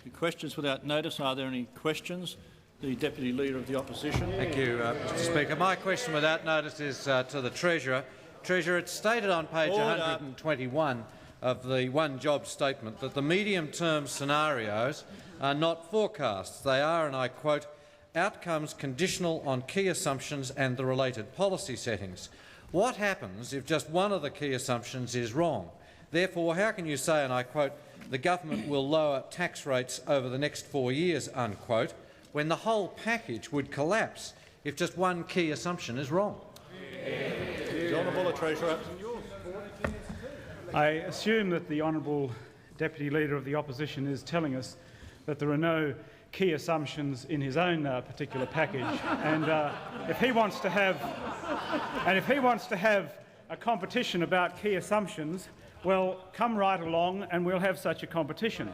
The questions without notice. Are there any questions? The Deputy Leader of the Opposition. Thank you, Mr Speaker. My question without notice is to the Treasurer. Treasurer, it's stated on page 121 of the One Job statement that the medium-term scenarios are not forecasts. They are, and I quote, outcomes conditional on key assumptions and the related policy settings. What happens if just one of the key assumptions is wrong? Therefore, how can you say, and I quote, the government will lower tax rates over the next 4 years, unquote, when the whole package would collapse if just one key assumption is wrong? The Honourable Treasurer. I assume that the Honourable Deputy Leader of the Opposition is telling us that there are no key assumptions in his own particular package, and if he wants to have a competition about key assumptions, well, come right along and we'll have such a competition.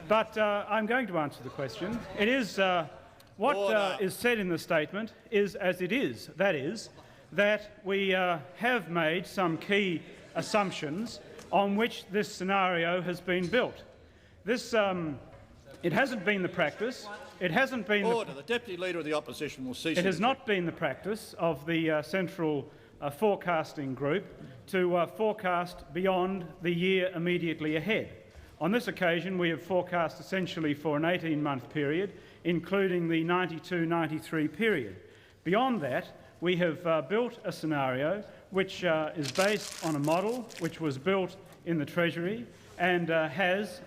But I'm going to answer the question. It is what is said in the statement is as it is. That is, that we have made some key assumptions on which this scenario has been built. This it hasn't been the practice. It hasn't been. Order. The Deputy Leader of the Opposition will cease. It has not been the practice of the Central Forecasting Group to forecast beyond the year immediately ahead. On this occasion, we have forecast essentially for an 18-month period, including the 92-93 period. Beyond that, we have built a scenario which is based on a model which was built in the Treasury and has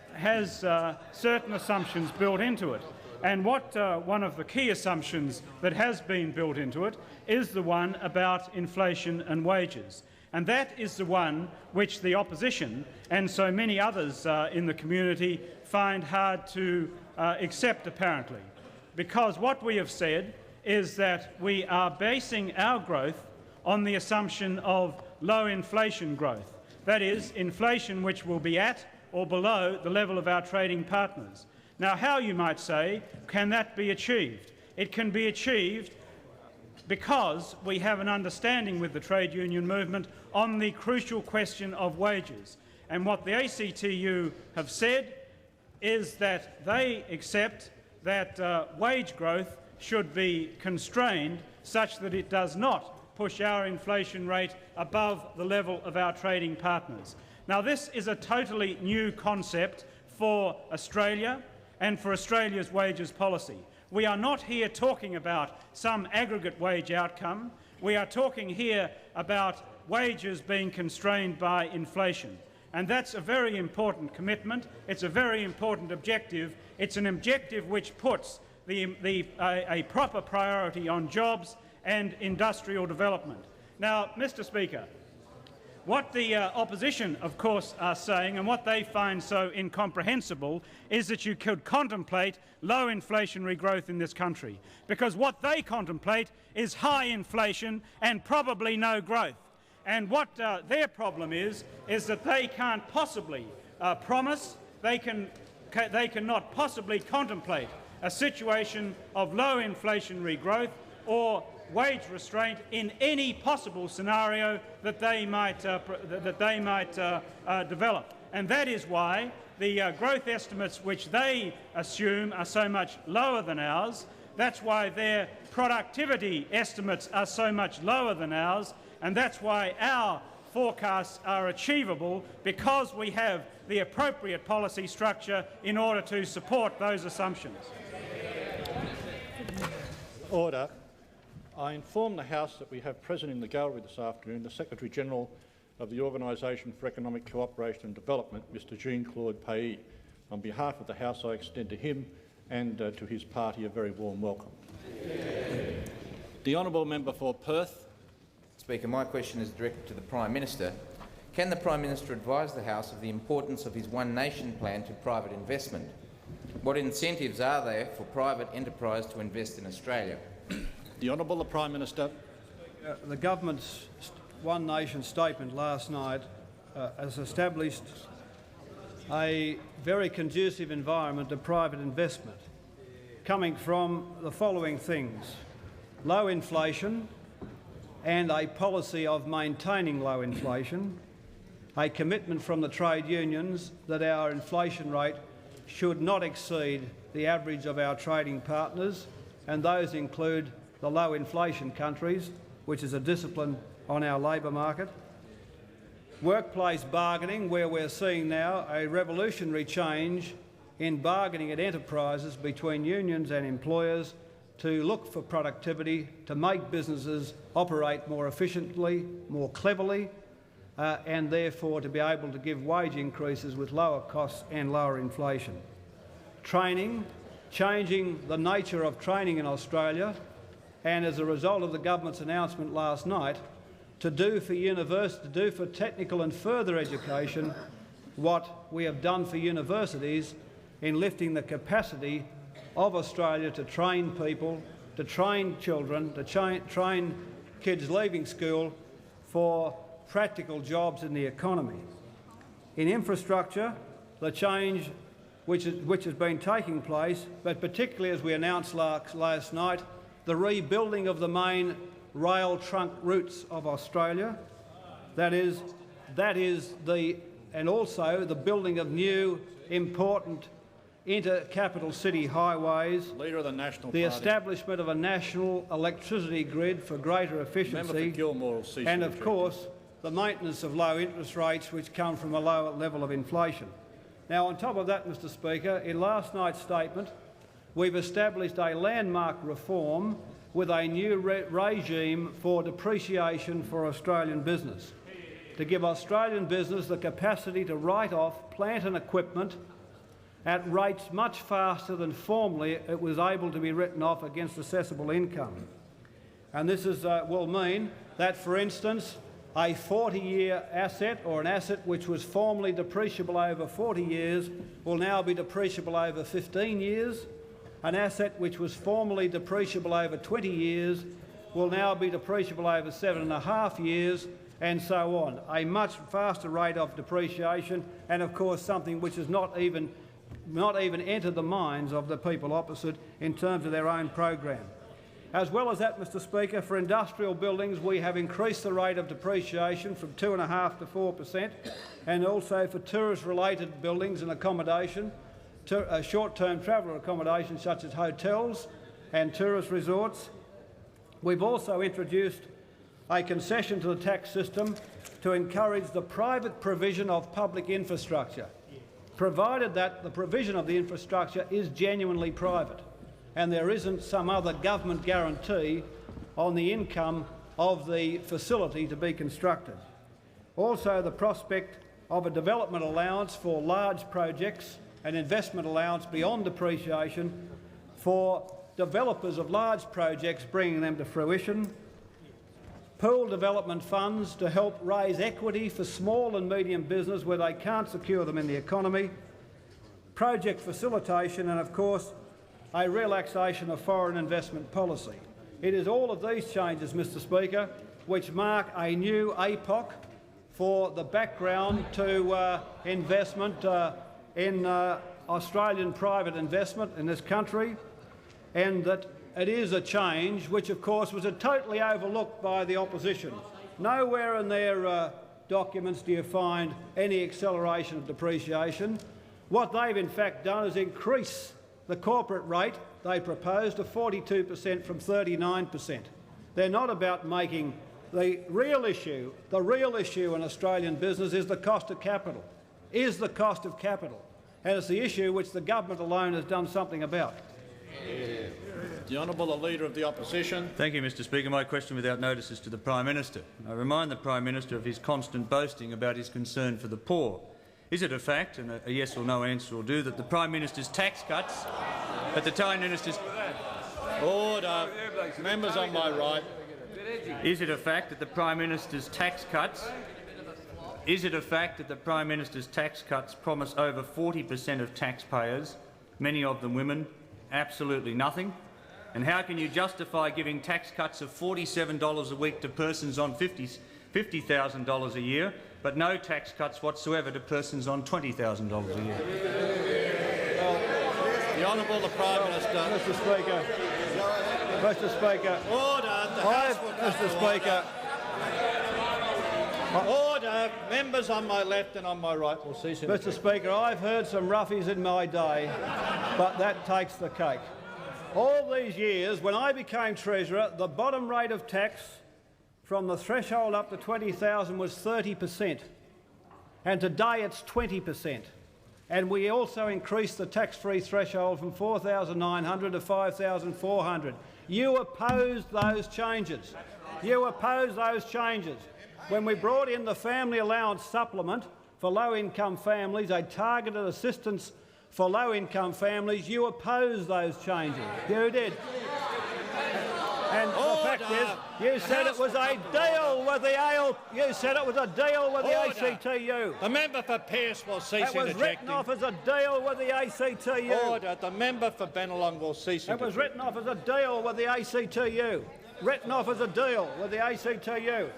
certain assumptions built into it. And what one of the key assumptions that has been built into it is the one about inflation and wages. And that is the one which the opposition and so many others in the community find hard to accept, apparently. Because what we have said is that we are basing our growth on the assumption of low inflation growth. That is, inflation which will be at or below the level of our trading partners. Now, how, you might say, can that be achieved? It can be achieved because we have an understanding with the trade union movement on the crucial question of wages. And what the ACTU have said is that they accept that wage growth should be constrained such that it does not push our inflation rate above the level of our trading partners. Now, this is a totally new concept for Australia and for Australia's wages policy. We are not here talking about some aggregate wage outcome. We are talking here about wages being constrained by inflation. And that's a very important commitment. It's a very important objective. It's an objective which puts a proper priority on jobs and industrial development. Now, Mr Speaker, what the opposition, of course, are saying, and what they find so incomprehensible, is that you could contemplate low inflationary growth in this country, because what they contemplate is high inflation and probably no growth. And what their problem is that they can't possibly promise, they cannot possibly contemplate a situation of low inflationary growth or wage restraint in any possible scenario that they might develop. And that is why the growth estimates which they assume are so much lower than ours. That's why their productivity estimates are so much lower than ours, and that's why our forecasts are achievable, because we have the appropriate policy structure in order to support those assumptions. Order. I inform the House that we have present in the gallery this afternoon the Secretary-General of the Organisation for Economic Cooperation and Development, Mr Jean-Claude Payet. On behalf of the House, I extend to him and to his party a very warm welcome. The honourable member for Perth. Speaker, my question is directed to the Prime Minister. Can the Prime Minister advise the House of the importance of his One Nation plan to private investment? What incentives are there for private enterprise to invest in Australia? The Honourable Prime Minister. The government's One Nation statement last night has established a very conducive environment of private investment, coming from the following things: low inflation and a policy of maintaining low inflation, a commitment from the trade unions that our inflation rate should not exceed the average of our trading partners, and those include the low inflation countries, which is a discipline on our labour market. Workplace bargaining, where we're seeing now a revolutionary change in bargaining at enterprises between unions and employers to look for productivity, to make businesses operate more efficiently, more cleverly, and therefore to be able to give wage increases with lower costs and lower inflation. Training, changing the nature of training in Australia, and as a result of the government's announcement last night, to do for technical and further education what we have done for universities in lifting the capacity of Australia to train people, to train children, to train kids leaving school for practical jobs in the economy. In infrastructure, the change which has been taking place, but particularly as we announced last night, the rebuilding of the main rail trunk routes of Australia, and also the building of new important inter-capital city highways, Leader of the National the Party. establishment of a national electricity grid for greater efficiency, and of course the maintenance of low interest rates which come from a lower level of inflation. Now, on top of that, Mr Speaker, in last night's statement we've established a landmark reform with a new regime for depreciation for Australian business, to give Australian business the capacity to write off plant and equipment at rates much faster than formerly it was able to be written off against assessable income. And this will mean that, for instance, a 40-year asset, or an asset which was formerly depreciable over 40 years, will now be depreciable over 15 years. An asset which was formerly depreciable over 20 years will now be depreciable over 7.5 years, and so on. A much faster rate of depreciation, and of course something which has not even entered the minds of the people opposite in terms of their own program. As well as that, Mr Speaker, for industrial buildings we have increased the rate of depreciation from 2.5% to 4%, and also for tourist-related buildings and accommodation, short-term travel accommodation such as hotels and tourist resorts. We've also introduced a concession to the tax system to encourage the private provision of public infrastructure, provided that the provision of the infrastructure is genuinely private and there isn't some other government guarantee on the income of the facility to be constructed. Also, the prospect of a development allowance for large projects, an investment allowance beyond depreciation for developers of large projects, bringing them to fruition, pool development funds to help raise equity for small and medium business where they can't secure them in the economy, project facilitation, and of course a relaxation of foreign investment policy. It is all of these changes, Mr Speaker, which mark a new epoch for the background to investment in Australian private investment in this country, and that it is a change which of course was totally overlooked by the opposition. Nowhere in their documents do you find any acceleration of depreciation. What they've in fact done is increase the corporate rate they proposed to 42% from 39%. They're not about making the real issue. The real issue in Australian business is the cost of capital, and it's the issue which the government alone has done something about. The Honourable Leader of the Opposition. Thank you, Mr Speaker. My question without notice is to the Prime Minister. I remind the Prime Minister of his constant boasting about his concern for the poor. Is it a fact, and a yes or no answer will do, that the Prime Minister's tax cuts, Order. Members on my right. Is it a fact that the Prime Minister's tax cuts promise over 40% of taxpayers, many of them women, absolutely nothing? And how can you justify giving tax cuts of $47 a week to persons on $50,000 a year, but no tax cuts whatsoever to persons on $20,000 a year? The Honourable Prime Minister. Mr Speaker. Order. The House will Mr Speaker. Order. Order. Members on my left and on my right will cease interjecting. Mr Speaker, I've heard some roughies in my day, but that takes the cake. All these years, when I became Treasurer, the bottom rate of tax from the threshold up to $20,000 was 30%, and today it's 20%. And we also increased the tax-free threshold from $4,900 to $5,400. You opposed those changes. You opposed those changes. When we brought in the family allowance supplement for low-income families, a targeted assistance for low-income families, you opposed those changes. You did. And the fact is, you said it was a deal with the ACTU. The member for Pearce will cease interjecting. It was written off as a deal with the ACTU. Order. The member for Bennelong will cease interjecting. It was written off as a deal with the ACTU. Written off as a deal with the ACTU.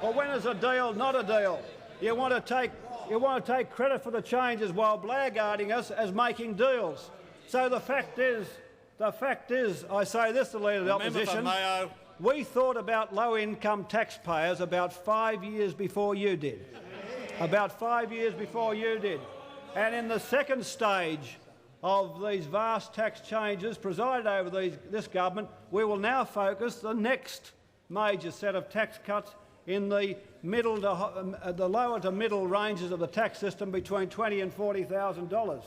Well, when is a deal not a deal? You want to take credit for the changes while blackguarding us as making deals. So the fact is, I say this to the Leader of the Opposition, we thought about low-income taxpayers about 5 years before you did. About 5 years before you did. And in the second stage of these vast tax changes presided over this government, we will now focus the next major set of tax cuts in the lower to middle ranges of the tax system between $20,000 and $40,000.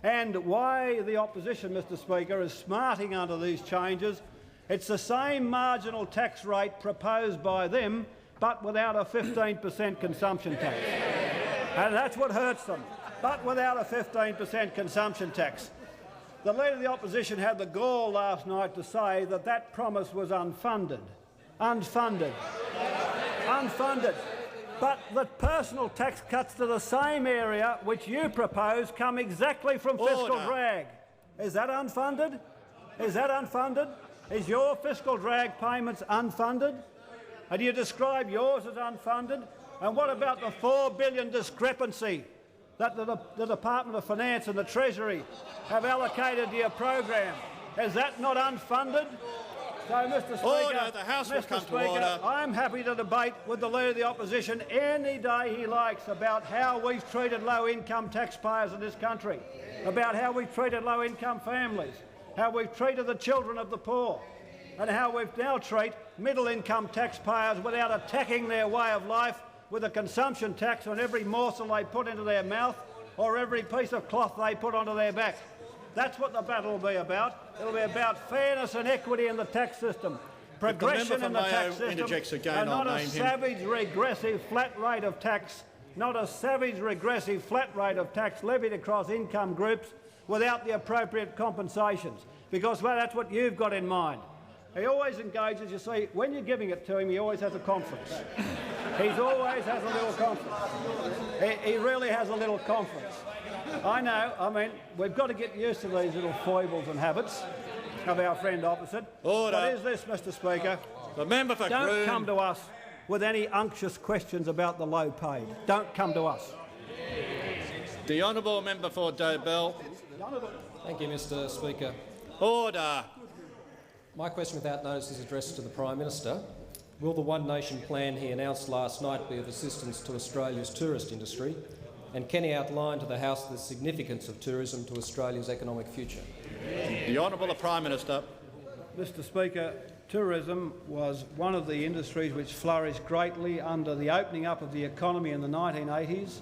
And why the opposition, Mr Speaker, is smarting under these changes, it's the same marginal tax rate proposed by them, but without a 15% consumption tax. And that's what hurts them, but without a 15% consumption tax. The Leader of the Opposition had the gall last night to say that that promise was unfunded. Unfunded. But the personal tax cuts to the same area which you propose come exactly from fiscal drag. Is that unfunded? Is that unfunded? Is your fiscal drag payments unfunded? And do you describe yours as unfunded? And what about the $4 billion discrepancy that the Department of Finance and the Treasury have allocated to your program? Is that not unfunded? So, Mr Speaker, I'm happy to debate with the Leader of the Opposition any day he likes about how we've treated low-income taxpayers in this country, about how we've treated low-income families, how we've treated the children of the poor, and how we've now treat middle-income taxpayers without attacking their way of life with a consumption tax on every morsel they put into their mouth or every piece of cloth they put onto their back. That's what the battle will be about. It'll be about fairness and equity in the tax system, progression in the tax system, and not a savage, regressive flat rate of tax, not a savage, regressive flat rate of tax levied across income groups without the appropriate compensations, because, well, that's what you've got in mind. He always engages, you see, when you're giving it to him, he always has a conference. He always has a little conference. He really has a little conference. I know, I mean, we've got to get used to these little foibles and habits of our friend opposite. Order. What is this, Mr Speaker? The member for Don't Groom. come to us with any unctuous questions about the low paid. Don't come to us. The honourable member for Dobell. Thank you, Mr Speaker. Order. My question without notice is addressed to the Prime Minister. Will the One Nation plan he announced last night be of assistance to Australia's tourist industry? And can he outline to the House the significance of tourism to Australia's economic future? The Honourable Prime Minister. Mr Speaker, tourism was one of the industries which flourished greatly under the opening up of the economy in the 1980s,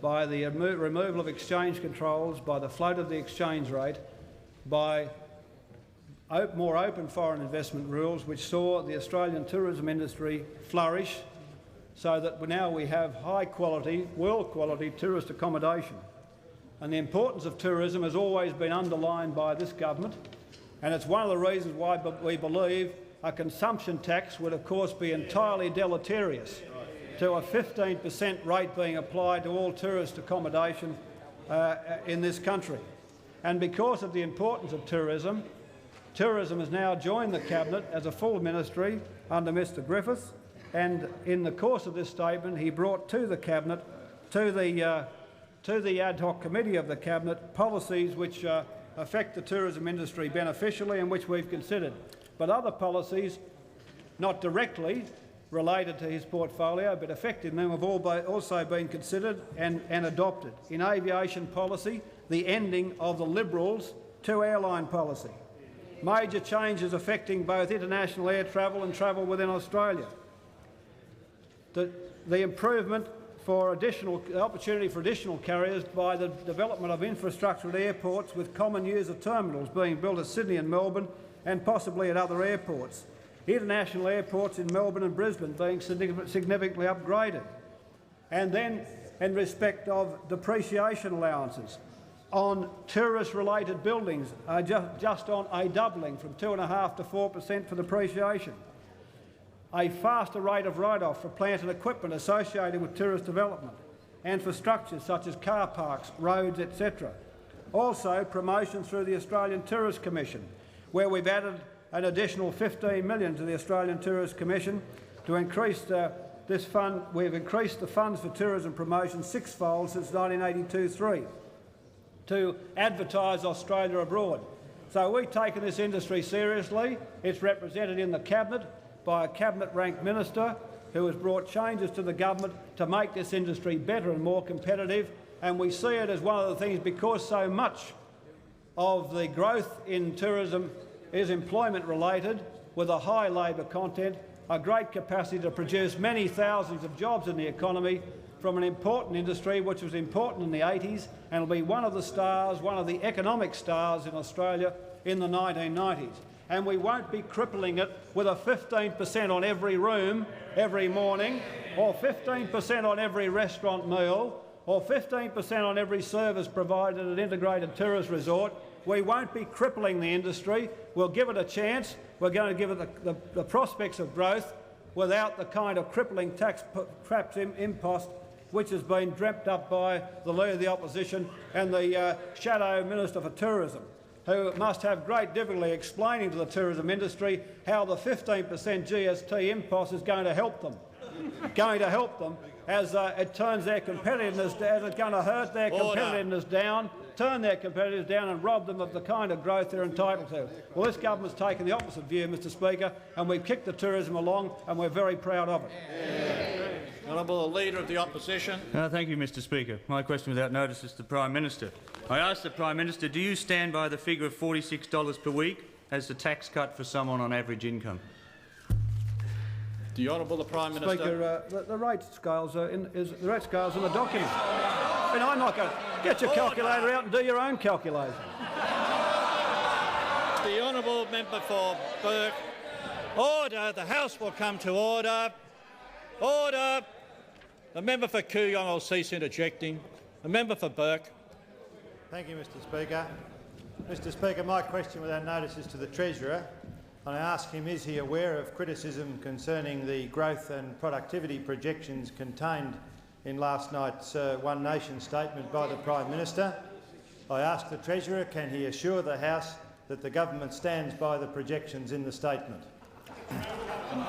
by the removal of exchange controls, by the float of the exchange rate, by more open foreign investment rules which saw the Australian tourism industry flourish, so that now we have high-quality, world-quality tourist accommodation. And the importance of tourism has always been underlined by this government, and it's one of the reasons why we believe a consumption tax would of course be entirely deleterious to a 15% rate being applied to all tourist accommodation in this country. And because of the importance of tourism, tourism has now joined the Cabinet as a full ministry under Mr Griffiths, and in the course of this statement he brought to the Cabinet, to the ad hoc committee of the Cabinet, policies which affect the tourism industry beneficially and which we've considered. But other policies, not directly, related to his portfolio, but affecting them have also been considered and adopted. In aviation policy, the ending of the Liberals' two-airline policy. Major changes affecting both international air travel and travel within Australia. The improvement for opportunity for additional carriers by the development of infrastructure at airports, with common user terminals being built at Sydney and Melbourne and possibly at other airports. International airports in Melbourne and Brisbane being significantly upgraded. And then, in respect of depreciation allowances on tourist-related buildings, just on a doubling from 2.5% to 4% for depreciation. A faster rate of write-off for plant and equipment associated with tourist development and for structures such as car parks, roads, etc. Also, promotion through the Australian Tourist Commission, where we've added an additional $15 million to the Australian Tourist Commission to increase this fund. We've increased the funds for tourism promotion sixfold since 1982-3 to advertise Australia abroad. So we've taken this industry seriously. It's represented in the Cabinet by a Cabinet-ranked minister who has brought changes to the government to make this industry better and more competitive, and we see it as one of the things, because so much of the growth in tourism is employment-related with a high labour content, a great capacity to produce many thousands of jobs in the economy from an important industry which was important in the 80s and will be one of the stars, one of the economic stars in Australia in the 1990s. And we won't be crippling it with a 15% on every room every morning, or 15% on every restaurant meal, or 15% on every service provided at an integrated tourist resort. We won't be crippling the industry. We'll give it a chance. We're going to give it the prospects of growth without the kind of crippling tax traps impost which has been dreamt up by the Leader of the Opposition and the Shadow Minister for Tourism, who must have great difficulty explaining to the tourism industry how the 15% GST impost is going to help them. As it turns their competitiveness, as it's going to hurt their competitiveness down, turn their competitors down and rob them of the kind of growth they're entitled to. Well, this government's taken the opposite view, Mr Speaker, and we've kicked the tourism along, and we're very proud of it. Honourable Leader of the Opposition. Thank you, Mr Speaker. My question without notice is to the Prime Minister. I ask the Prime Minister, do you stand by the figure of $46 per week as the tax cut for someone on average income? The Honourable the Prime Minister. Speaker, the rate scales are in the document. And I'm not going to get your calculator out and do your own calculation. The Honourable Member for Burke. Order. The House will come to order. Order. The member for Kooyong will cease interjecting. The member for Burke. Thank you, Mr Speaker. Mr Speaker, my question without notice is to the Treasurer. And I ask him, is he aware of criticism concerning the growth and productivity projections contained in last night's One Nation statement by the Prime Minister? I ask the Treasurer, can he assure the House that the government stands by the projections in the statement?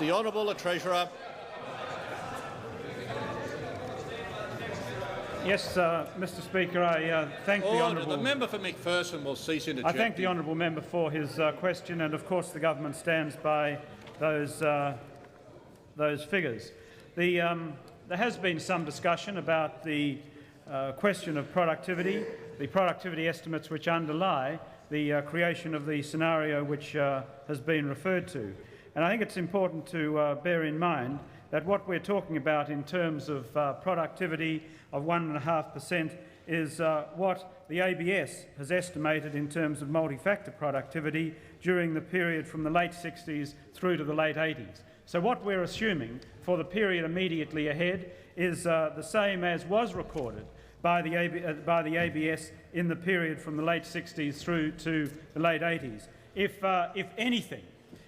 The Honourable the Treasurer. Yes, Mr Speaker, I thank the Honourable... The member for McPherson will cease interjecting. I thank the Honourable member for his question, and of course the government stands by those figures. There has been some discussion about the question of productivity, the productivity estimates which underlie the creation of the scenario which has been referred to. And I think it's important to bear in mind that what we're talking about in terms of productivity of 1.5% is what the ABS has estimated in terms of multi-factor productivity during the period from the late 60s through to the late 80s. So what we're assuming for the period immediately ahead is the same as was recorded by the ABS in the period from the late 60s through to the late 80s. If anything,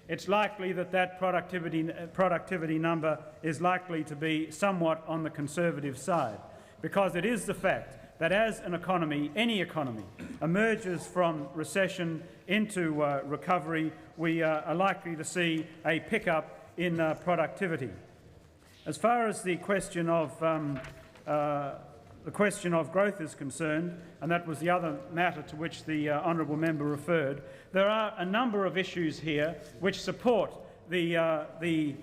it's likely that that productivity number is likely to be somewhat on the conservative side, because it is the fact that as an economy, any economy, emerges from recession into recovery, we are likely to see a pickup in productivity. As far as the question of growth is concerned, and that was the other matter to which the honourable member referred, there are a number of issues here which support the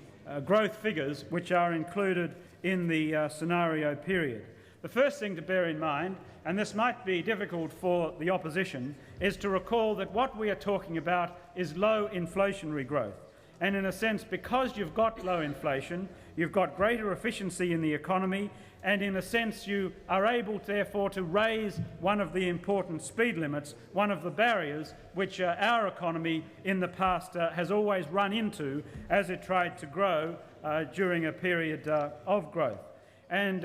growth figures which are included in the scenario period. The first thing to bear in mind, and this might be difficult for the opposition, is to recall that what we are talking about is low inflationary growth. And in a sense, because you've got low inflation, you've got greater efficiency in the economy, and in a sense you are able therefore to raise one of the important speed limits, one of the barriers which our economy in the past has always run into as it tried to grow during a period of growth. And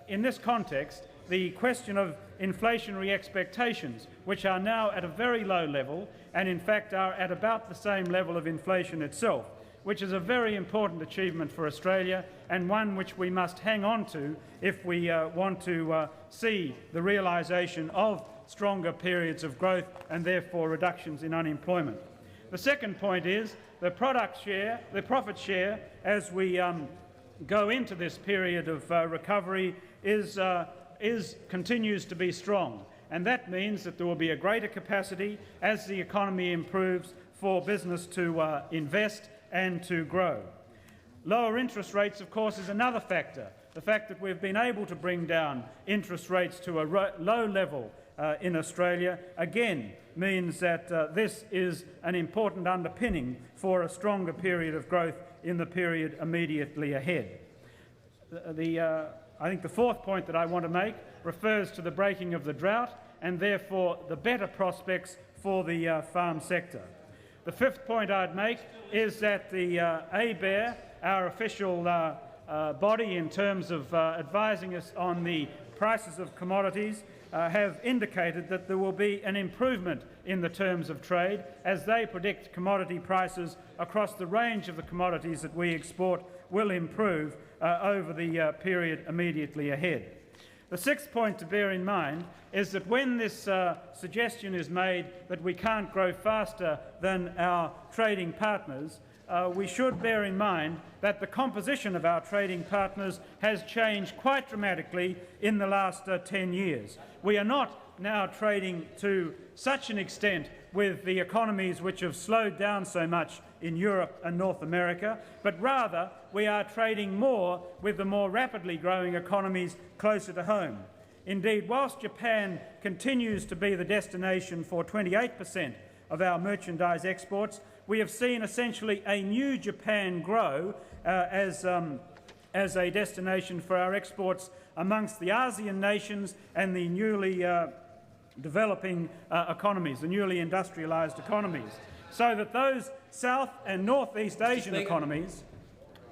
in this context, the question of inflationary expectations, which are now at a very low level and in fact are at about the same level of inflation itself, which is a very important achievement for Australia and one which we must hang on to if we want to see the realisation of stronger periods of growth and therefore reductions in unemployment. The second point is the profit share as we go into this period of recovery continues to be strong, and that means that there will be a greater capacity as the economy improves for business to invest and to grow. Lower interest rates, of course, is another factor. The fact that we've been able to bring down interest rates to a low level in Australia again means that this is an important underpinning for a stronger period of growth in the period immediately ahead. I think the fourth point that I want to make refers to the breaking of the drought and therefore the better prospects for the farm sector. The fifth point I'd make is that the ABARE, our official body in terms of advising us on the prices of commodities, have indicated that there will be an improvement in the terms of trade as they predict commodity prices across the range of the commodities that we export will improve over the period immediately ahead. The sixth point to bear in mind is that when this suggestion is made that we can't grow faster than our trading partners, we should bear in mind that the composition of our trading partners has changed quite dramatically in the last 10 years. We are not now trading to such an extent with the economies which have slowed down so much in Europe and North America, but rather we are trading more with the more rapidly growing economies closer to home. Indeed, whilst Japan continues to be the destination for 28% of our merchandise exports, we have seen essentially a new Japan grow as a destination for our exports amongst the ASEAN nations and the newly developing economies, the newly industrialised economies, so that those South and North East Asian economies...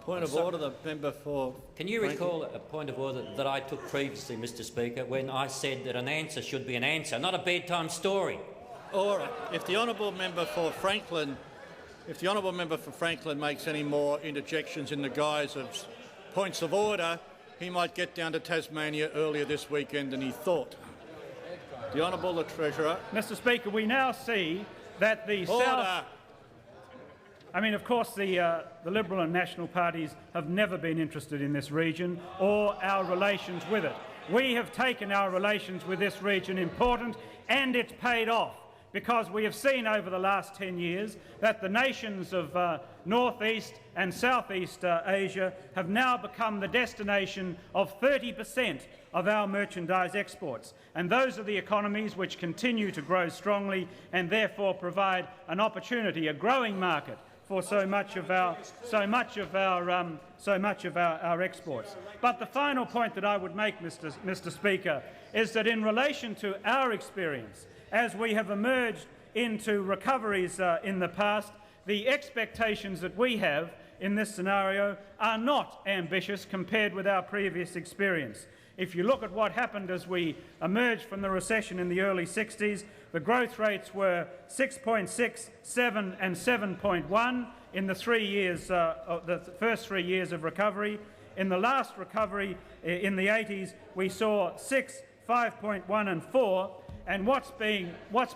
Point of order, the member for... Can you recall a point of order that I took previously, Mr Speaker, when I said that an answer should be an answer, not a bedtime story? All right. If the honourable member for Franklin makes any more interjections in the guise of points of order, he might get down to Tasmania earlier this weekend than he thought. The Honourable the Treasurer. Mr Speaker, we now see that the South... I mean, of course, the Liberal and National parties have never been interested in this region or our relations with it. We have taken our relations with this region important, and it's paid off, because we have seen over the last 10 years that the nations of North East and South East Asia have now become the destination of 30% of our merchandise exports. And those are the economies which continue to grow strongly and therefore provide an opportunity, a growing market for so much of our exports. But the final point that I would make, Mr Speaker, is that in relation to our experience, as we have emerged into recoveries in the past, the expectations that we have in this scenario are not ambitious compared with our previous experience. If you look at what happened as we emerged from the recession in the early 60s, the growth rates were 6.6, 7 and 7.1 in the first 3 years of recovery. In the last recovery in the 80s, we saw 6, 5.1 and 4. And what's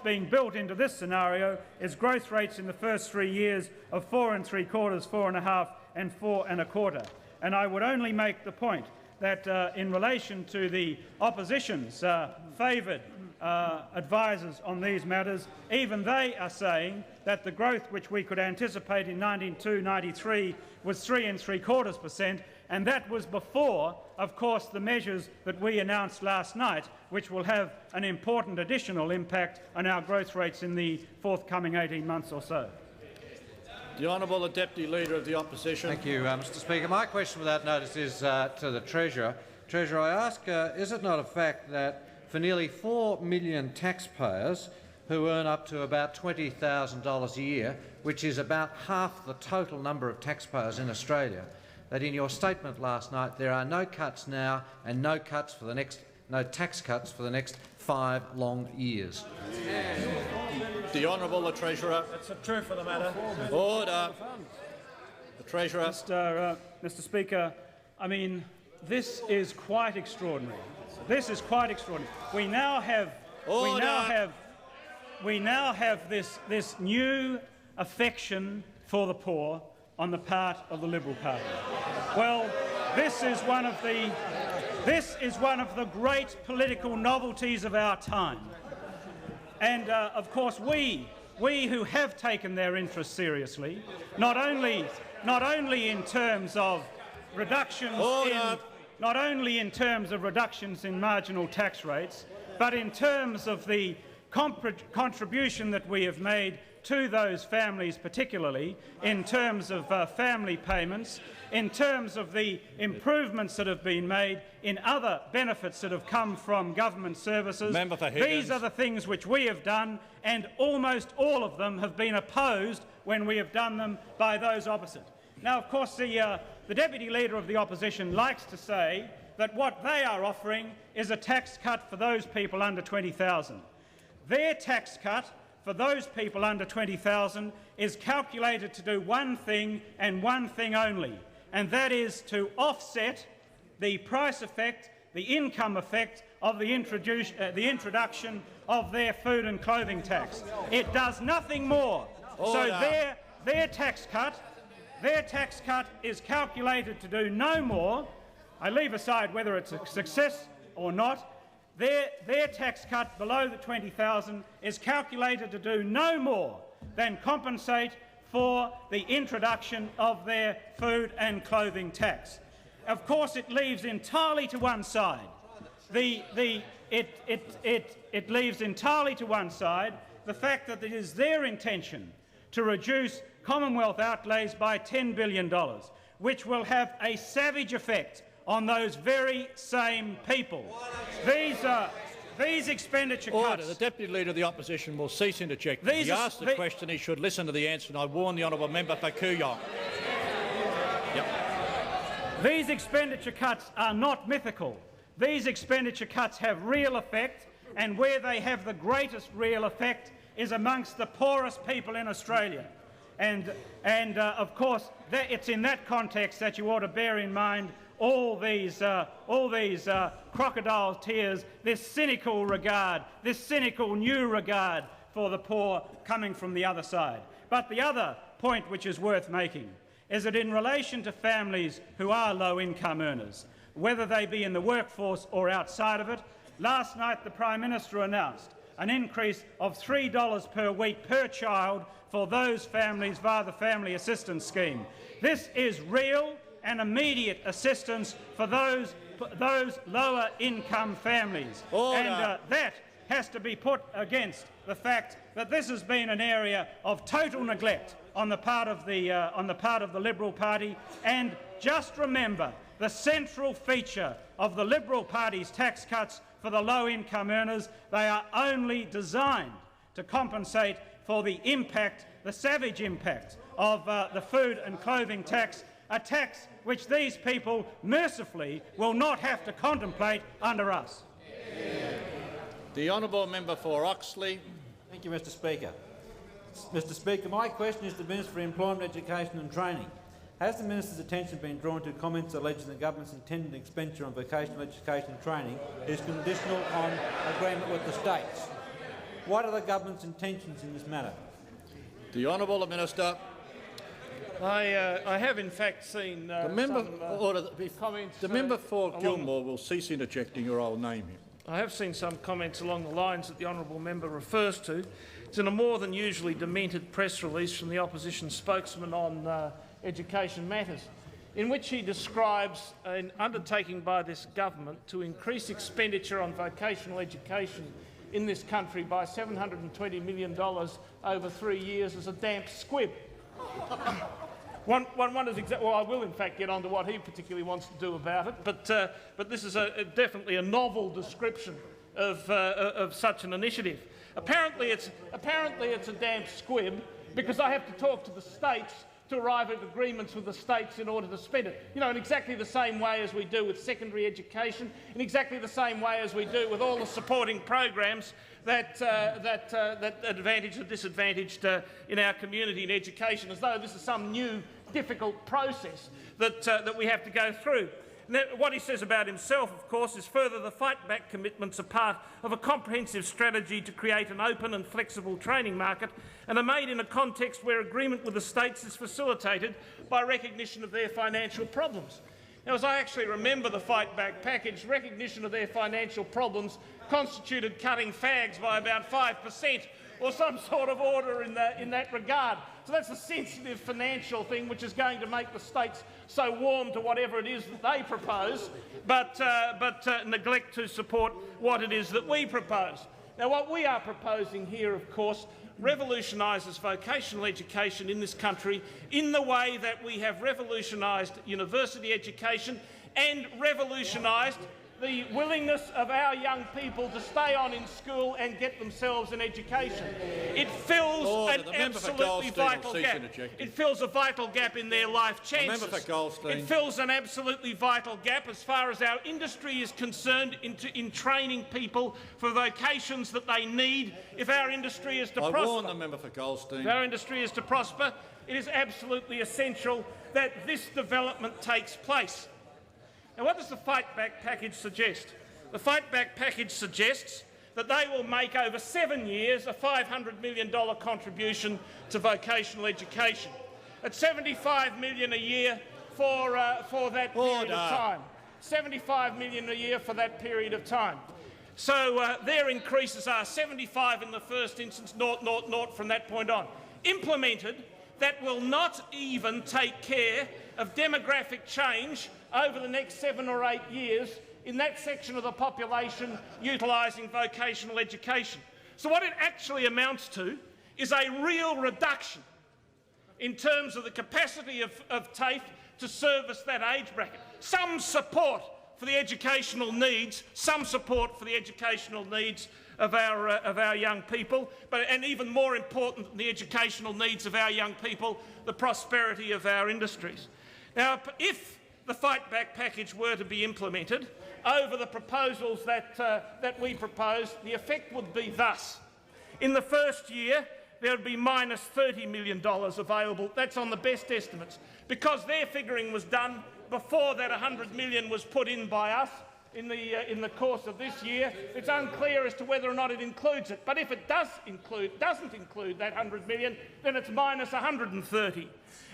being built into this scenario is growth rates in the first 3 years of 4 3/4, 4.5 and 4 1/4. And I would only make the point that in relation to the opposition's favoured advisers on these matters, even they are saying that the growth which we could anticipate in 92-93 was 3.75%, and that was before, of course, the measures that we announced last night, which will have an important additional impact on our growth rates in the forthcoming 18 months or so. The Honourable Deputy Leader of the Opposition. Thank you, Mr Speaker. My question without notice is to the Treasurer. Treasurer, I ask, is it not a fact that for nearly 4 million taxpayers who earn up to about $20,000 a year, which is about half the total number of taxpayers in Australia, that in your statement last night there are no cuts now and no tax cuts for the next 5 long years? The Honourable Treasurer. That's the truth of the matter. Order. The Treasurer. Mr Speaker, I mean, this is quite extraordinary. This is quite extraordinary. We now have this new affection for the poor on the part of the Liberal Party. Well, this is one of the great political novelties of our time. And of course, we who have taken their interests seriously, not only in terms of reductions in marginal tax rates, but in terms of the contribution that we have made to those families, particularly in terms of family payments, in terms of the improvements that have been made in other benefits that have come from government services. These are the things which we have done, and almost all of them have been opposed when we have done them by those opposite. Now, of course, the Deputy Leader of the Opposition likes to say that what they are offering is a tax cut for those people under $20,000. Their tax cut for those people under $20,000 is calculated to do one thing and one thing only, and that is to offset the price effect, the income effect of the introduction of their food and clothing tax. It does nothing more. Order. So their tax cut is calculated to do no more. I leave aside whether it's a success or not. Their tax cut below the $20,000 is calculated to do no more than compensate for the introduction of their food and clothing tax. Of course, it leaves entirely to one side it leaves entirely to one side the fact that it is their intention to reduce Commonwealth outlays by $10 billion, which will have a savage effect on those very same people. These expenditure cuts... The Deputy Leader of the Opposition will cease interjecting. He asked the question, he should listen to the answer, and I warn the honourable member for Kooyong. These expenditure cuts are not mythical. These expenditure cuts have real effect, and where they have the greatest real effect is amongst the poorest people in Australia. And of course, it's in that context that you ought to bear in mind all these crocodile tears, this cynical regard, this cynical new regard for the poor coming from the other side. But the other point which is worth making is that in relation to families who are low-income earners, whether they be in the workforce or outside of it, last night the Prime Minister announced an increase of $3 per week per child for those families via the Family Assistance Scheme. This is real and immediate assistance for those lower income families. And that has to be put against the fact that this has been an area of total neglect on the part of the Liberal Party. And just remember, the central feature of the Liberal Party's tax cuts for the low-income earners, they are only designed to compensate for the impact, the savage impact of the food and clothing tax, a tax which these people mercifully will not have to contemplate under us. The honourable member for Oxley. Thank you, Mr Speaker. Mr Speaker, my question is to the Minister for Employment, Education and Training. Has the Minister's attention been drawn to comments alleging the government's intended expenditure on vocational education and training is conditional on agreement with the states? What are the government's intentions in this matter? The Honourable Minister. I have in fact seen the member for Gilmore will cease interjecting or I'll name him. I have seen some comments along the lines that the honourable member refers to. It's in a more than usually demented press release from the opposition spokesman on education matters, in which he describes an undertaking by this government to increase expenditure on vocational education in this country by $720 million over 3 years as a damp squib. One wonders exactly. Well, I will in fact get on to what he particularly wants to do about it, but this is definitely a novel description of such an initiative. Apparently it's a damp squib because I have to talk to the states to arrive at agreements with the states in order to spend it. You know, in exactly the same way as we do with secondary education, in exactly the same way as we do with all the supporting programs that advantage or disadvantaged in our community in education, as though this is some new difficult process that we have to go through. Now, what he says about himself, of course, is further the fight-back commitments are part of a comprehensive strategy to create an open and flexible training market and are made in a context where agreement with the states is facilitated by recognition of their financial problems. Now, as I actually remember the fight-back package, recognition of their financial problems constituted cutting fags by about 5% or some sort of order in that regard. So that's a sensitive financial thing which is going to make the states so warm to whatever it is that they propose, but neglect to support what it is that we propose. Now, what we are proposing here, of course, revolutionises vocational education in this country in the way that we have revolutionised university education and revolutionised the willingness of our young people to stay on in school and get themselves an education. It fills an absolutely vital gap. It fills a vital gap in their life chances. It fills an absolutely vital gap as far as our industry is concerned in training people for vocations that they need if our industry is to prosper. I warn the member for Goldstein. If our industry is to prosper, it is absolutely essential that this development takes place. Now, what does the fight-back package suggest? The fight-back package suggests that they will make over 7 years a $500 million contribution to vocational education, at $75 million a year for that period of time. $75 million a year for that period of time. So their increases are 75 in the first instance, 0 from that point on. Implemented, that will not even take care of demographic change over the next 7 or 8 years in that section of the population utilising vocational education. So what it actually amounts to is a real reduction in terms of the capacity of TAFE to service that age bracket. Some support for the educational needs, of our young people, and even more important than the educational needs of our young people, the prosperity of our industries. Now, if the fight-back package were to be implemented over the proposals that we propose, the effect would be thus. In the first year, there would be minus $30 million available. That's on the best estimates. Because their figuring was done before that $100 million was put in by us in the course of this year, it's unclear as to whether or not it includes it. But if it doesn't include that $100 million, then it's minus 130.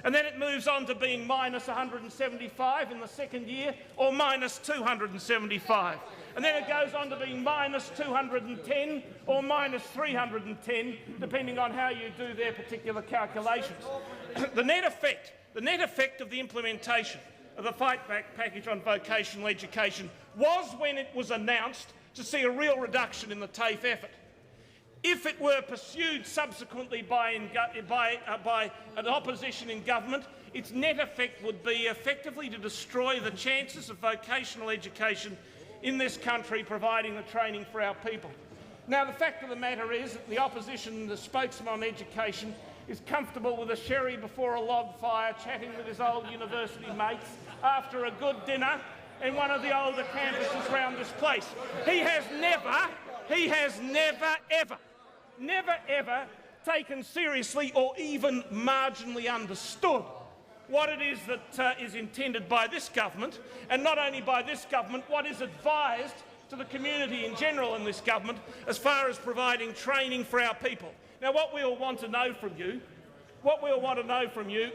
And then it moves on to being minus 175 in the second year, or minus 275. And then it goes on to being minus 210 or minus 310, depending on how you do their particular calculations. The net effect of the implementation of the fight-back package on vocational education was, when it was announced, to see a real reduction in the TAFE effort. If it were pursued subsequently by an opposition in government, its net effect would be effectively to destroy the chances of vocational education in this country providing the training for our people. Now, the fact of the matter is that the opposition, the spokesman on education, is comfortable with a sherry before a log fire, chatting with his old university mates after a good dinner in one of the older campuses around this place. He has never ever taken seriously or even marginally understood what it is that is intended by this government, and not only by this government, what is advised to the community in general in this government as far as providing training for our people. Now, what we'll want to know from you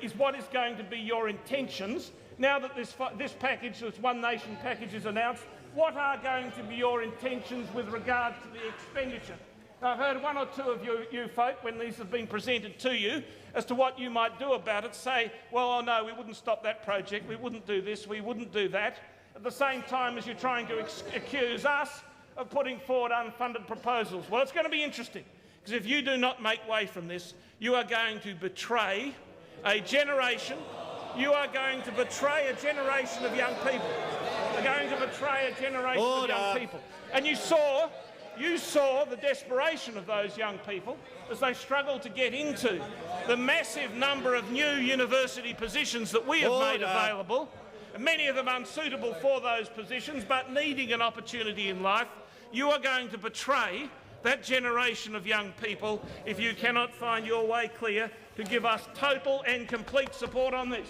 is what is going to be your intentions now that this package, this One Nation package, is announced. what are going to be your intentions with regard to the expenditure? Now, I've heard one or two of you folk, when these have been presented to you, as to what you might do about it, say, well, oh no, we wouldn't stop that project, we wouldn't do this, we wouldn't do that, at the same time as you're trying to accuse us of putting forward unfunded proposals. Well, it's going to be interesting, because if you do not make way from this, you are going to betray a generation. You are going to betray a generation of young people. You're going to betray a generation of young people. And you saw the desperation of those young people as they struggled to get into the massive number of new university positions that we have made available, many of them unsuitable for those positions, but needing an opportunity in life. You are going to betray that generation of young people if you cannot find your way clear to give us total and complete support on this.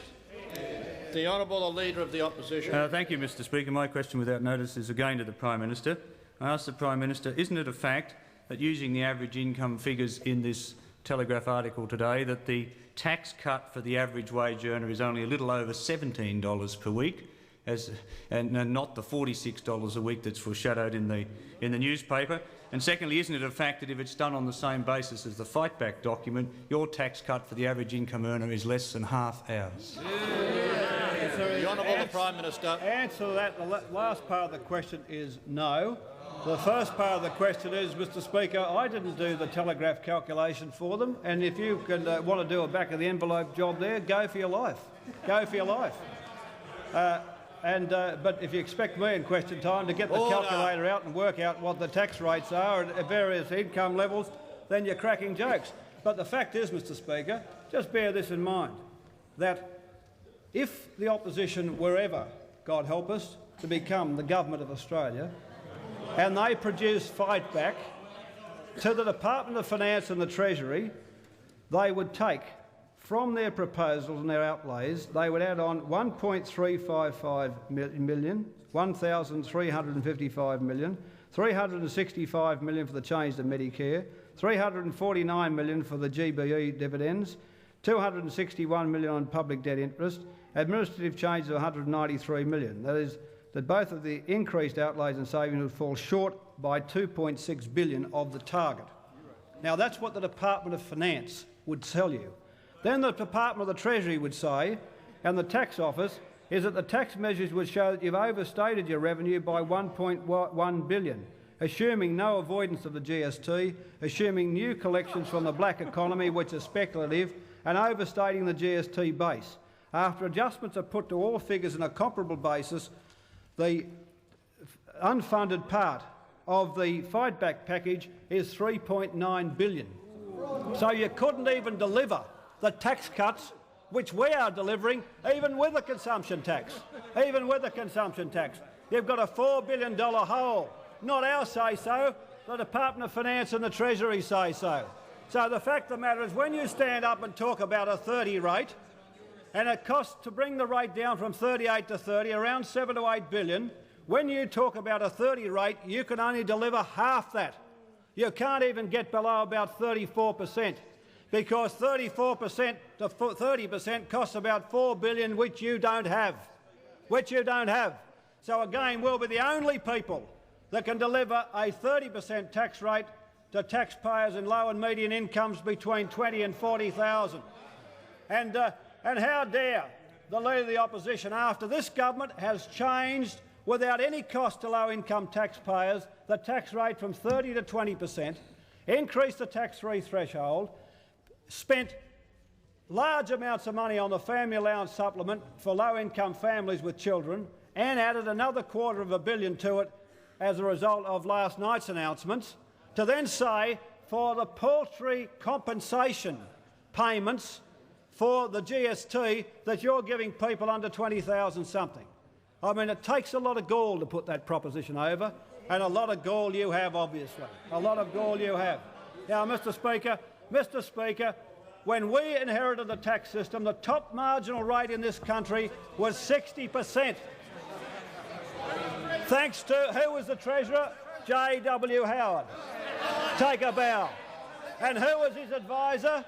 The Honourable Leader of the Opposition. Thank you, Mr Speaker. My question without notice is again to the Prime Minister. I ask the Prime Minister, isn't it a fact that using the average income figures in this Telegraph article today, that the tax cut for the average wage earner is only a little over $17 per week, and not the $46 a week that's foreshadowed in the newspaper? And secondly, isn't it a fact that if it's done on the same basis as the Fight Back document, your tax cut for the average income earner is less than half ours? The Honourable Prime Minister. Answer to that. The last part of the question is no. The first part of the question is, Mr Speaker, I didn't do the Telegraph calculation for them, and if you want to do a back-of-the-envelope job there, go for your life. Go for your life. But if you expect me in question time to get the calculator out and work out what the tax rates are at various income levels, then you're cracking jokes. But the fact is, Mr Speaker, just bear this in mind, that if the opposition were ever, God help us, to become the government of Australia, and they produce Fight Back to the Department of Finance and the Treasury, they would take from their proposals and their outlays, they would add on 1.355 million, 1,355 million, 365 million for the change to Medicare, 349 million for the GBE dividends, 261 million on public debt interest, administrative changes of 193 million. That is, that both of the increased outlays and savings would fall short by 2.6 billion of the target. Now, that's what the Department of Finance would tell you. Then the Department of the Treasury would say, and the Tax Office, is that the tax measures would show that you've overstated your revenue by 1.1 billion, assuming no avoidance of the GST, assuming new collections from the black economy, which are speculative, and overstating the GST base. After adjustments are put to all figures on a comparable basis, the unfunded part of the Fight Back package is 3.9 billion. So you couldn't even deliver the tax cuts which we are delivering, even with the consumption tax. Even with the consumption tax. You've got a $4 billion hole. Not our say-so, the Department of Finance and the Treasury say so. So the fact of the matter is, when you stand up and talk about a 30 rate, and it costs to bring the rate down from 38 to 30, around 7 to 8 billion. When you talk about a 30 rate, you can only deliver half that. You can't even get below about 34%, because 34% to 30% costs about 4 billion, which you don't have. Which you don't have. So again, we'll be the only people that can deliver a 30% tax rate to taxpayers in low and median incomes between 20 and 40,000. And how dare the Leader of the Opposition, after this government has changed without any cost to low-income taxpayers the tax rate from 30 to 20%, increased the tax-free threshold, spent large amounts of money on the family allowance supplement for low-income families with children, and added another $250 million to it as a result of last night's announcements, to then say for the paltry compensation payments for the GST that you're giving people under 20,000 something. I mean, it takes a lot of gall to put that proposition over, and a lot of gall you have, obviously. A lot of gall you have. Now, Mr Speaker, when we inherited the tax system, the top marginal rate in this country was 60%. Thanks to, who was the Treasurer? J.W. Howard. Take a bow. And who was his advisor?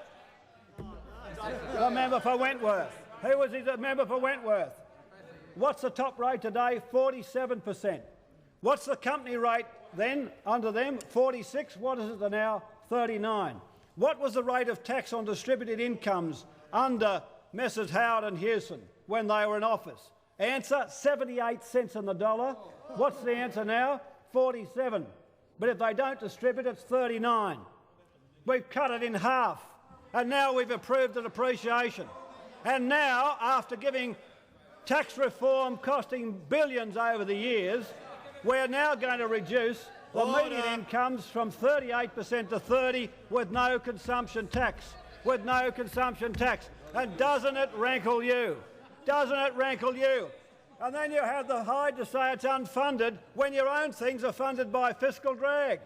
The member for Wentworth. Who was his member for Wentworth? What's the top rate today? 47%. What's the company rate then under them? 46. What is it now? 39. What was the rate of tax on distributed incomes under Messrs Howard and Hewson when they were in office? Answer, 78 cents on the dollar. What's the answer now? 47. But if they don't distribute, it's 39. We've cut it in half, and now we've approved the depreciation. And now, after giving tax reform costing billions over the years, we're now going to reduce the median incomes from 38% to 30% with no consumption tax. With no consumption tax. And doesn't it rankle you? Doesn't it rankle you? And then you have the hide to say it's unfunded when your own things are funded by fiscal drag.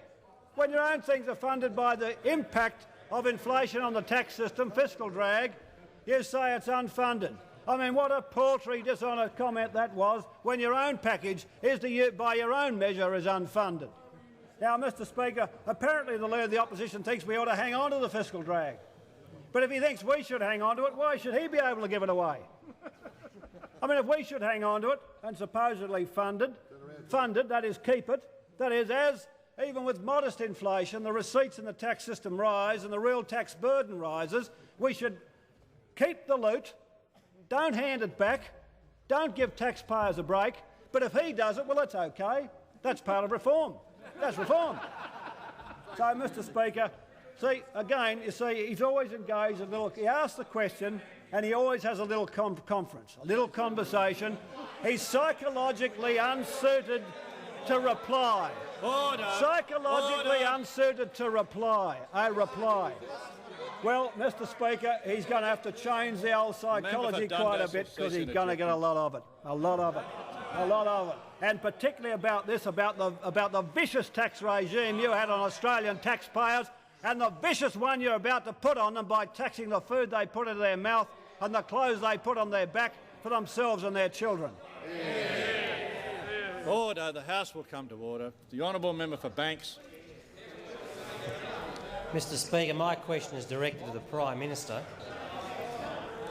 When your own things are funded by the impact of inflation on the tax system, fiscal drag, you say it's unfunded. I mean, what a paltry, dishonest comment that was when your own package is, by your own measure, is unfunded. Now, Mr Speaker, apparently the Leader of the Opposition thinks we ought to hang on to the fiscal drag. But if he thinks we should hang on to it, why should he be able to give it away? I mean, if we should hang on to it and supposedly funded, that is, keep it, that is, as even with modest inflation, the receipts in the tax system rise and the real tax burden rises, we should keep the loot, don't hand it back, don't give taxpayers a break, but if he does it, well, that's okay. That's part of reform. That's reform. So, Mr Speaker, see, again, you see, he's always engaged a little, he asks the question and he always has a little conference, a little conversation. He's psychologically unsuited to reply. Order. Psychologically unsuited to reply. A reply. Well, Mr Speaker, he's going to have to change the old psychology quite a bit because he's going to get a lot of it. A lot of it. A lot of it. And particularly about this, about the vicious tax regime you had on Australian taxpayers and the vicious one you're about to put on them by taxing the food they put into their mouth and the clothes they put on their back for themselves and their children. Order. The House will come to order. The honourable member for Banks. Mr Speaker, my question is directed to the Prime Minister.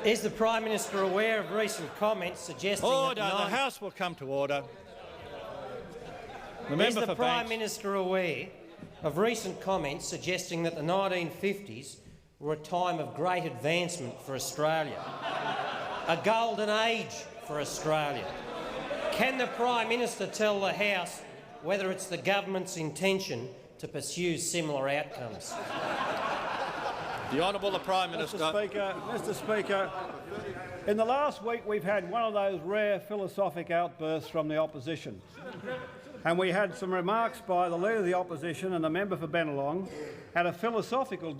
Is the Prime Minister aware of recent comments suggesting Order. that The House will come to order. Is the Prime Minister aware of recent comments suggesting that the 1950s were a time of great advancement for Australia, a golden age for Australia? Can the Prime Minister tell the House whether it's the government's intention to pursue similar outcomes? The Honourable Prime Minister. Mr Speaker, in the last week we've had one of those rare philosophic outbursts from the opposition. And we had some remarks by the Leader of the Opposition and the member for Bennelong at a philosophical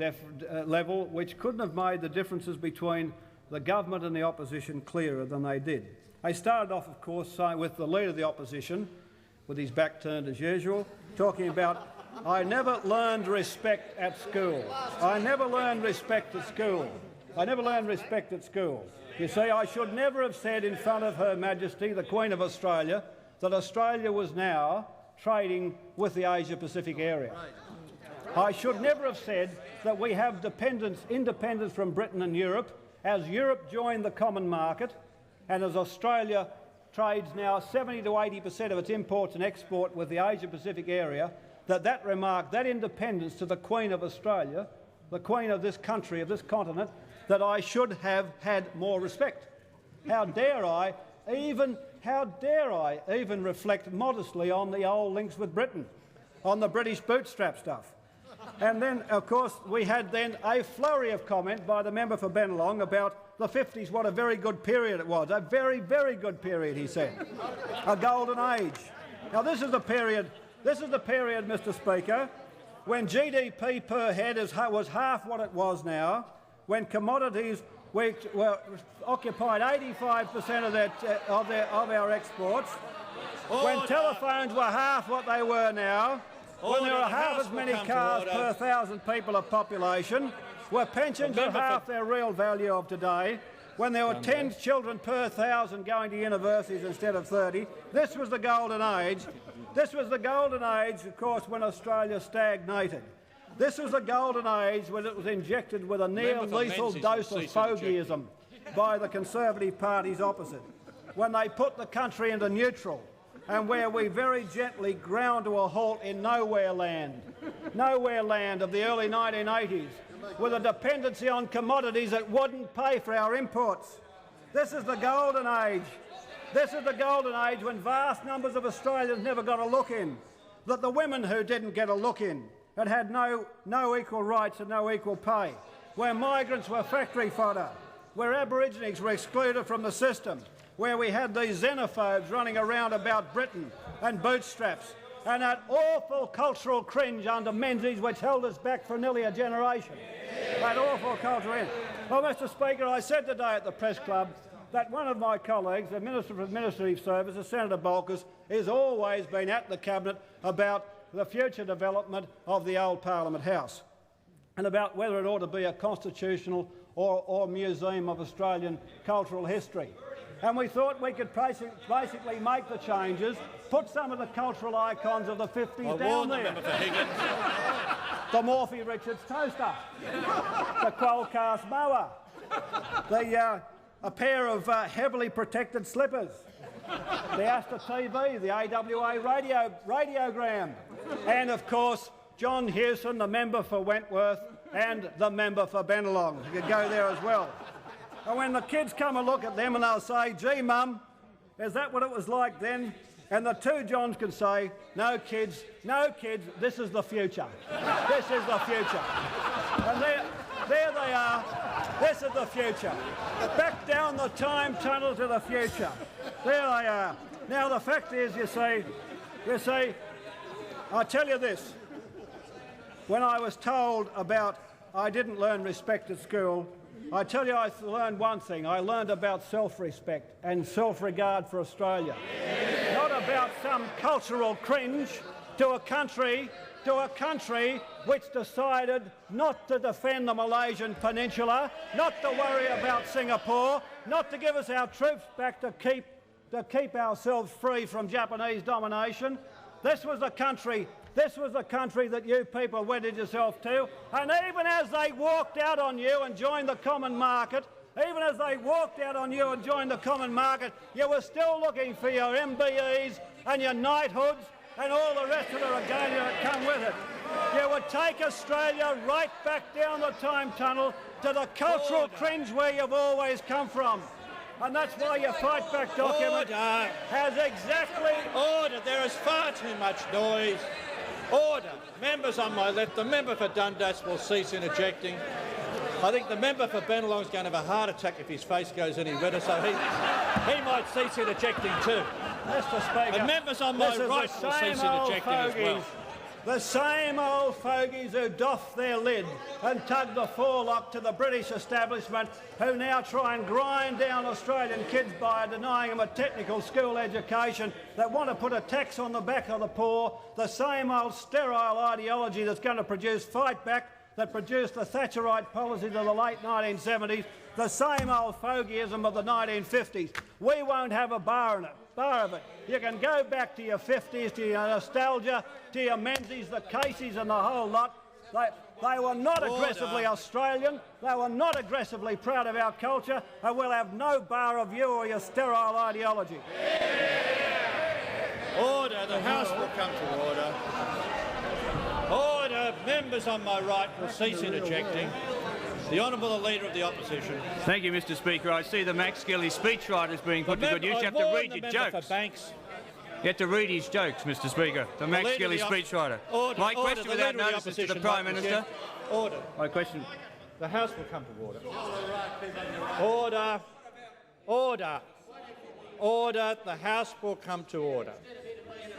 level which couldn't have made the differences between the government and the opposition clearer than they did. They started off, of course, with the Leader of the Opposition, with his back turned as usual, talking about, I never learned respect at school. I never learned respect at school. I never learned respect at school. You see, I should never have said in front of Her Majesty, the Queen of Australia, that Australia was now trading with the Asia-Pacific area. I should never have said that we have independence from Britain and Europe as Europe joined the common market and as Australia trades now 70 to 80% of its imports and export with the Asia-Pacific area, that remark, that independence to the Queen of Australia, the Queen of this country, of this continent, that I should have had more respect. How dare I even reflect modestly on the old links with Britain, on the British bootstrap stuff. And then, of course, we had then a flurry of comment by the member for Bennelong about the 50s, what a very good period it was. A very, very good period, he said. A golden age. Now, this is the period, Mr Speaker, when GDP per head was half what it was now, when commodities occupied 85% of our exports, when telephones were half what they were now, when there were half as many cars per 1,000 people of population, where pensions are half their real value of today, when there were 10 children per 1,000 going to universities instead of 30. This was the golden age. This was the golden age, of course, when Australia stagnated. This was the golden age when it was injected with a near-lethal dose of fogeyism by the Conservative parties opposite, when they put the country into neutral, and where we very gently ground to a halt in nowhere land of the early 1980s, with a dependency on commodities that wouldn't pay for our imports. This is the golden age. This is the golden age when vast numbers of Australians never got a look in, that the women who didn't get a look in had no equal rights and no equal pay, where migrants were factory fodder, where Aborigines were excluded from the system, where we had these xenophobes running around about Britain and bootstraps, and that awful cultural cringe under Menzies which held us back for nearly a generation. That awful cultural cringe. Well, Mr Speaker, I said today at the Press Club that one of my colleagues, the Minister for Administrative Services, Senator Bolkus, has always been at the Cabinet about the future development of the old Parliament House and about whether it ought to be a constitutional or museum of Australian cultural history. And we thought we could basically make the changes, put some of the cultural icons of the 50s down there. The Morphy Richards toaster, the Qualcast mower, a pair of heavily protected slippers, the Astor TV, the AWA radiogram, and of course John Hewson, the member for Wentworth, and the member for Bennelong. You could go there as well. And when the kids come and look at them and they'll say, "Gee, Mum, is that what it was like then?" And the two Johns can say, "No, kids, this is the future. This is the future." And there they are. This is the future. Back down the time tunnel to the future. There they are. Now, the fact is, you see, I tell you this. When I was told about I didn't learn respect at school, I tell you I learned one thing. I learned about self-respect and self-regard for Australia. Not about some cultural cringe to a country which decided not to defend the Malaysian Peninsula, not to worry about Singapore, not to give us our troops back to keep ourselves free from Japanese domination. This was the country that you people wedded yourself to, and even as they walked out on you and joined the common market, you were still looking for your MBEs and your knighthoods and all the rest of the regalia that come with it. You would take Australia right back down the time tunnel to the cultural cringe where you've always come from. And that's why your Fight Back document has exactly... Order! There is far too much noise. Order! Members on my left, the member for Dundas will cease interjecting. I think the member for Bennelong is going to have a heart attack if his face goes any redder, so he might cease interjecting too. Mr Speaker, and members on my right will cease interjecting as well. The same old fogies who doffed their lid and tugged the forelock to the British establishment, who now try and grind down Australian kids by denying them a technical school education, that want to put a tax on the back of the poor, the same old sterile ideology that's going to produce Fight Back, that produced the Thatcherite policies of the late 1970s, the same old fogeyism of the 1950s. We won't have a bar of it. You can go back to your 50s, to your nostalgia, to your Menzies, the Caseys and the whole lot. They were not aggressively Australian, they were not aggressively proud of our culture, and we'll have no bar of you or your sterile ideology. Order, the House will come to order. Order, members on my right will cease interjecting. The Honourable Leader of the Opposition. Thank you, Mr Speaker. I see the Max Kelly speechwriter is being put to good use. You have to read your jokes. You have to read his jokes, Mr Speaker. The Max Kelly speechwriter. My question without notice is to the Prime Minister. Order. My question. The House will come to order. Order. Order. Order. The House will come to order.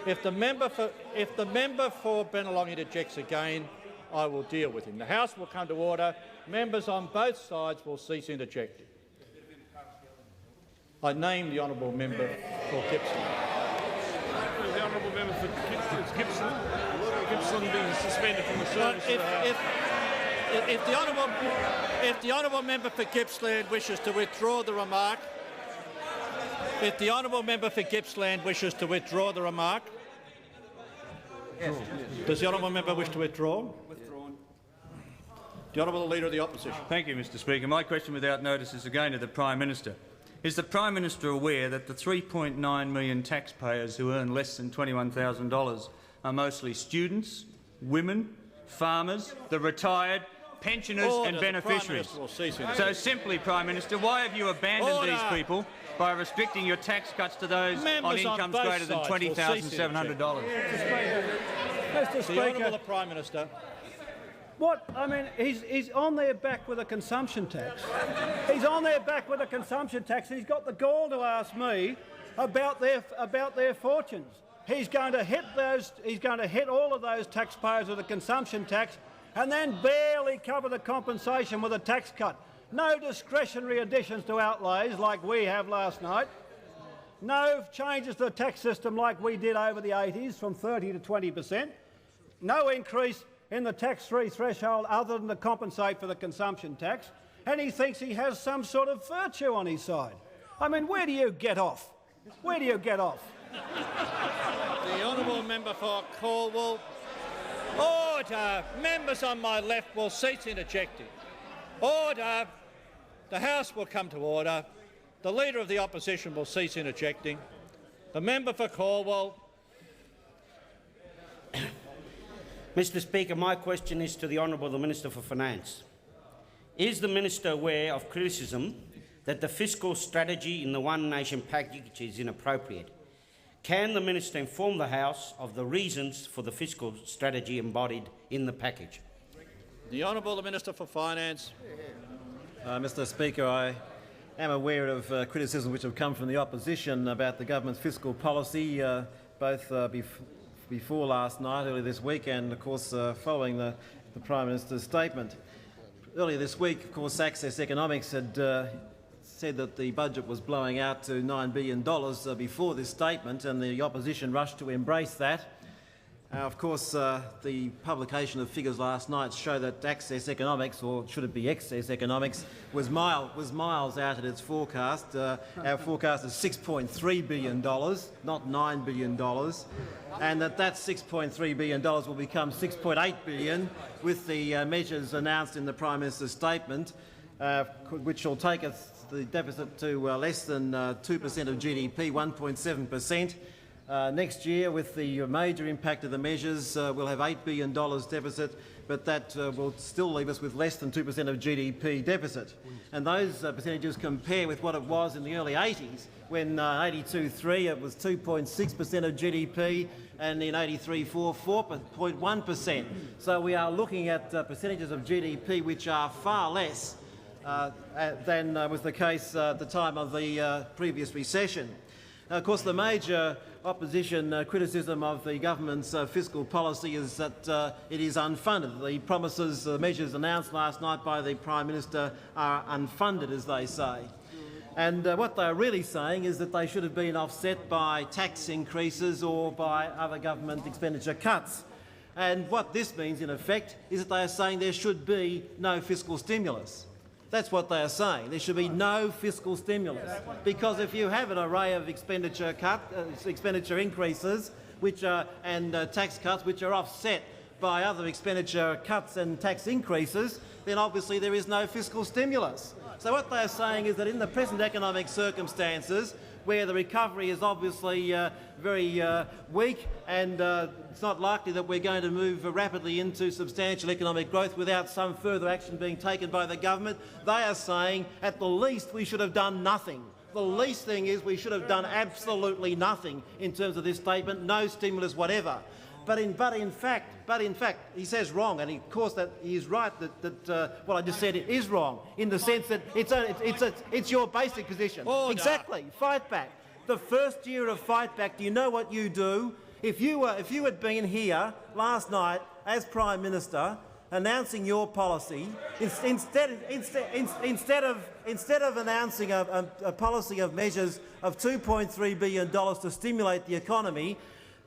If the member for Bennelong interjects again, I will deal with him. The House will come to order. Members on both sides will cease interjecting. I name the honourable member for Gippsland. The honourable member for Gippsland. Gippsland being suspended from the service. If the honourable member for Gippsland wishes to withdraw the remark, does the honourable member wish to withdraw? The Honourable Leader of the Opposition. Thank you, Mr Speaker. My question without notice is again to the Prime Minister. Is the Prime Minister aware that the 3.9 million taxpayers who earn less than $21,000 are mostly students, women, farmers, the retired, pensioners and beneficiaries? So simply, Prime Minister, why have you abandoned these people by restricting your tax cuts to those on incomes greater than $20,700? Mr. Speaker, The Prime Minister. What? I mean, he's on their back with a consumption tax. He's on their back with a consumption tax. He's got the gall to ask me about their fortunes. He's going to hit those. He's going to hit all of those taxpayers with a consumption tax, and then barely cover the compensation with a tax cut. No discretionary additions to outlays like we have last night. No changes to the tax system like we did over the 80s from 30 to 20%. No increase in the tax-free threshold other than to compensate for the consumption tax. And he thinks he has some sort of virtue on his side. I mean, where do you get off? Where do you get off? The honourable member for Cornwall. Order! Members on my left will cease interjecting. Order! The House will come to order. The Leader of the Opposition will cease interjecting. The member for Cornwall. Mr Speaker, my question is to the Honourable Minister for Finance. Is the Minister aware of criticism that the fiscal strategy in the One Nation package is inappropriate? Can the Minister inform the House of the reasons for the fiscal strategy embodied in the package? The Honourable Minister for Finance. Mr Speaker, I am aware of criticism which have come from the opposition about the government's fiscal policy, both before last night, earlier this week, and of course following the Prime Minister's statement. Earlier this week, of course, Access Economics had said that the budget was blowing out to $9 billion before this statement, and the opposition rushed to embrace that. Of course, the publication of figures last night show that Access Economics, or should it be Excess Economics, was miles out at its forecast. Our forecast is $6.3 billion, not $9 billion, and that $6.3 billion will become $6.8 billion with the measures announced in the Prime Minister's statement, which will take the deficit to less than 2% of GDP, 1.7%. Next year, with the major impact of the measures, we'll have $8 billion deficit, but that will still leave us with less than 2% of GDP deficit. And those percentages compare with what it was in the early 80s, when 82-3 it was 2.6% of GDP, and in 83-4, 4.1%. So we are looking at percentages of GDP which are far less than was the case at the time of the previous recession. Of course, the major opposition criticism of the government's fiscal policy is that it is unfunded. The promises, the measures announced last night by the Prime Minister are unfunded, as they say. And what they're really saying is that they should have been offset by tax increases or by other government expenditure cuts. And what this means, in effect, is that they are saying there should be no fiscal stimulus. That's what they are saying. There should be no fiscal stimulus, because if you have an array of expenditure increases, and tax cuts which are offset by other expenditure cuts and tax increases, then obviously there is no fiscal stimulus. So what they are saying is that in the present economic circumstances, where the recovery is obviously very weak, and it's not likely that we're going to move rapidly into substantial economic growth without some further action being taken by the government, they are saying at the least we should have done nothing. The least thing is we should have done absolutely nothing in terms of this statement, no stimulus whatever. But in fact, he says wrong, and of course that he is right that what I just said is wrong, in the sense that it's your basic position. Order. Exactly. Fight back. The first year of Fight Back, do you know what you do? If you had been here last night as Prime Minister announcing your policy, instead of announcing a policy of measures of $2.3 billion to stimulate the economy,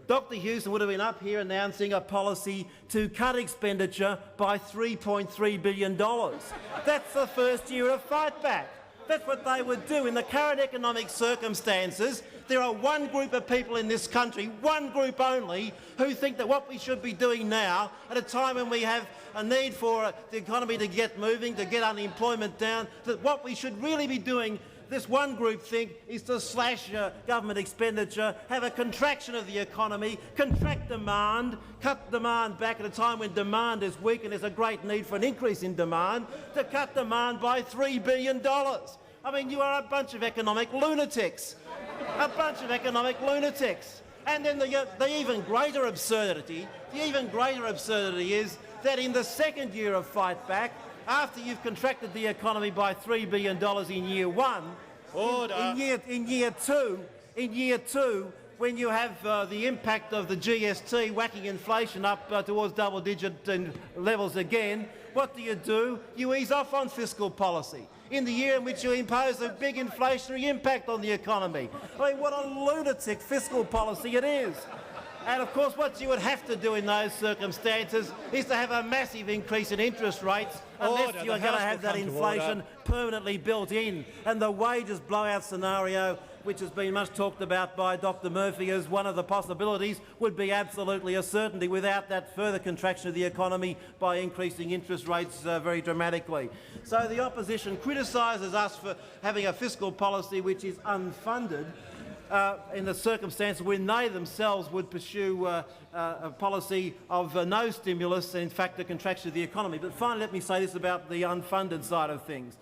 Dr Hewson would have been up here announcing a policy to cut expenditure by $3.3 billion. That's the first year of Fight Back. That's what they would do. In the current economic circumstances, there are one group of people in this country, one group only, who think that what we should be doing now, at a time when we have a need for the economy to get moving, to get unemployment down, that what we should really be doing this one group think is to slash government expenditure, have a contraction of the economy, contract demand, cut demand back at a time when demand is weak and there's a great need for an increase in demand, to cut demand by $3 billion. I mean, you are a bunch of economic lunatics. A bunch of economic lunatics. And then the even greater absurdity is that in the second year of fight back, after you've contracted the economy by $3 billion in year one, in year two, when you have the impact of the GST whacking inflation up towards double-digit levels again, what do? You ease off on fiscal policy in the year in which you impose a big inflationary impact on the economy. I mean, what a lunatic fiscal policy it is. And of course what you would have to do in those circumstances is to have a massive increase in interest rates unless you are going to have that inflation permanently built in. And the wages blowout scenario, which has been much talked about by Dr Murphy as one of the possibilities, would be absolutely a certainty without that further contraction of the economy by increasing interest rates very dramatically. So the opposition criticises us for having a fiscal policy which is unfunded, in the circumstance when they themselves would pursue a policy of no stimulus and in fact a contraction of the economy. But finally, let me say this about the unfunded side of things.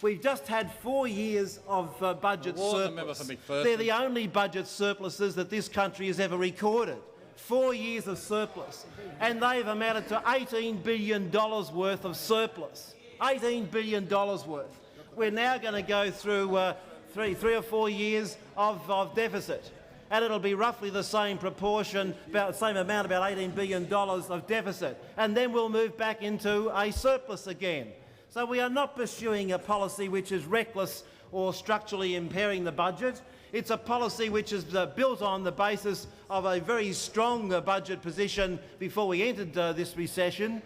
We've just had 4 years of budget surplus. They're the only budget surpluses that this country has ever recorded. 4 years of surplus. And they've amounted to $18 billion worth of surplus. $18 billion worth. We're now going to go through three or 4 years of deficit, and it'll be roughly the same proportion, about the same amount, about $18 billion of deficit, and then we'll move back into a surplus again. So we are not pursuing a policy which is reckless or structurally impairing the budget. It's a policy which is built on the basis of a very strong budget position before we entered this recession,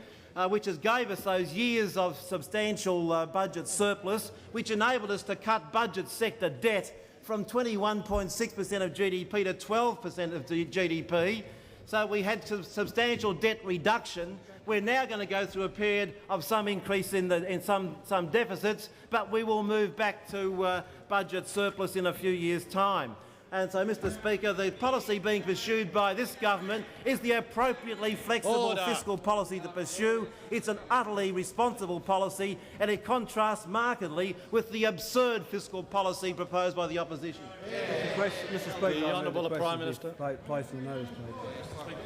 which has gave us those years of substantial budget surplus, which enabled us to cut budget sector debt from 21.6% of GDP to 12% of the GDP. So we had substantial debt reduction. We're now going to go through a period of some increase in some deficits, but we will move back to budget surplus in a few years' time. And so, Mr Speaker, the policy being pursued by this government is the appropriately flexible fiscal policy to pursue. It's an utterly responsible policy, and it contrasts markedly with the absurd fiscal policy proposed by the opposition. Mr Speaker, the Honourable Prime Minister. Placed in the notice, please.